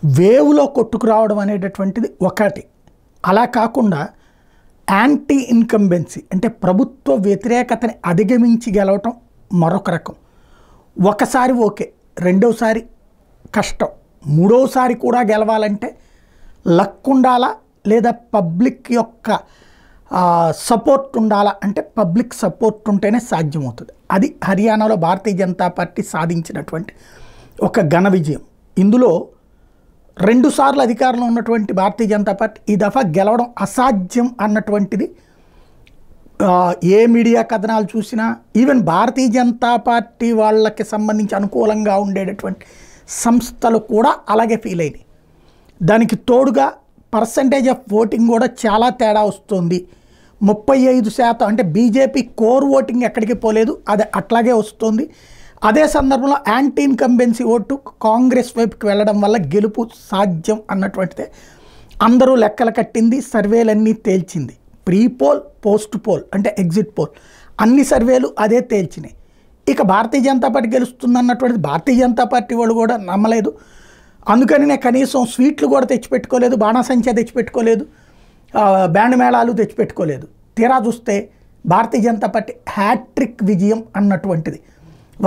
వేవ్లో కొట్టుకురావడం అనేటటువంటిది ఒకటి. అలా కాకుండా యాంటీ ఇన్కంబెన్సీ అంటే ప్రభుత్వ వ్యతిరేకతని అధిగమించి గెలవటం మరొక రకం. ఒకసారి ఓకే, రెండోసారి కష్టం, మూడోసారి కూడా గెలవాలంటే లక్ ఉండాలా లేదా పబ్లిక్ యొక్క సపోర్ట్ ఉండాలా అంటే పబ్లిక్ సపోర్ట్ ఉంటేనే సాధ్యమవుతుంది. అది హర్యానాలో భారతీయ జనతా పార్టీ సాధించినటువంటి ఒక ఘన విజయం. ఇందులో 2 సార్లు అధికారంలో ఉన్నటువంటి భారతీయ జనతా పార్టీ ఈ దఫా గెలవడం అసాధ్యం అన్నటువంటిది ఏ మీడియా కథనాలు చూసినా, ఈవెన్ భారతీయ జనతా పార్టీ వాళ్ళకి సంబంధించి అనుకూలంగా ఉండేటటువంటి సంస్థలు కూడా అలాగే ఫీల్ అయినాయి. దానికి తోడుగా పర్సంటేజ్ ఆఫ్ ఓటింగ్ కూడా చాలా తేడా వస్తుంది. 35% అంటే బీజేపీ కోర్ ఓటింగ్ ఎక్కడికి పోలేదు, అది అట్లాగే వస్తుంది. అదే సందర్భంలో యాంటీ ఇన్కంబెన్సీ ఓటు కాంగ్రెస్ వైపుకి వెళ్ళడం వల్ల గెలుపు సాధ్యం అన్నటువంటిదే అందరూ లెక్కలు కట్టింది, సర్వేలన్నీ తేల్చింది. ప్రీ పోల్, పోస్ట్ పోల్ అంటే ఎగ్జిట్ పోల్ అన్ని సర్వేలు అదే తేల్చినాయి. ఇక భారతీయ జనతా పార్టీ గెలుస్తుంది అన్నటువంటిది భారతీయ జనతా పార్టీ వాళ్ళు కూడా నమ్మలేదు. అందుకని కనీసం స్వీట్లు కూడా తెచ్చిపెట్టుకోలేదు, బాణాసంచా తెచ్చిపెట్టుకోలేదు, బ్యాండ్ మేళాలు తెచ్చిపెట్టుకోలేదు. తీరా చూస్తే భారతీయ జనతా పార్టీ హ్యాట్రిక్ విజయం అన్నటువంటిది.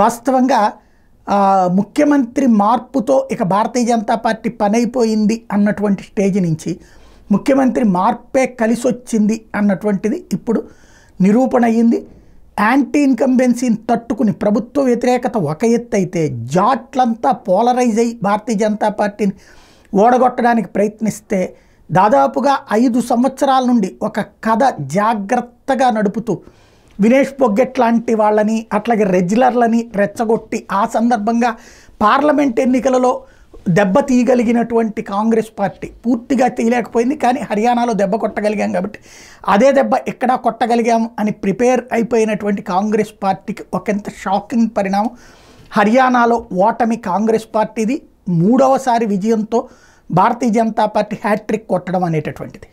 వాస్తవంగా ముఖ్యమంత్రి మార్పుతో ఇక భారతీయ జనతా పార్టీ పనైపోయింది అన్నటువంటి స్టేజ్ నుంచి ముఖ్యమంత్రి మార్పే కలిసి వచ్చింది అన్నటువంటిది ఇప్పుడు నిరూపణ అయ్యింది. యాంటీ ఇన్కంబెన్సీని తట్టుకుని ప్రభుత్వ వ్యతిరేకత ఒక ఎత్తు అయితే జాట్లంతా పోలరైజ్ అయ్యి భారతీయ జనతా పార్టీని ఓడగొట్టడానికి ప్రయత్నిస్తే దాదాపుగా 5 సంవత్సరాల నుండి ఒక కథ జాగ్రత్తగా నడుపుతూ వినేష్ పొగ్గెట్ లాంటి వాళ్ళని అట్లాగే రెజ్లర్లని రెచ్చగొట్టి ఆ సందర్భంగా పార్లమెంట్ ఎన్నికలలో దెబ్బ తీయగలిగినటువంటి కాంగ్రెస్ పార్టీ పూర్తిగా తీయలేకపోయింది. కానీ హర్యానాలో దెబ్బ కొట్టగలిగాం కాబట్టి అదే దెబ్బ ఎక్కడా కొట్టగలిగాం అని ప్రిపేర్ అయిపోయినటువంటి కాంగ్రెస్ పార్టీకి ఒకంత షాకింగ్ పరిణామం. హర్యానాలో ఓటమి కాంగ్రెస్ పార్టీది, 3వసారి విజయంతో భారతీయ జనతా పార్టీ హ్యాట్రిక్ కొట్టడం అనేటటువంటిది.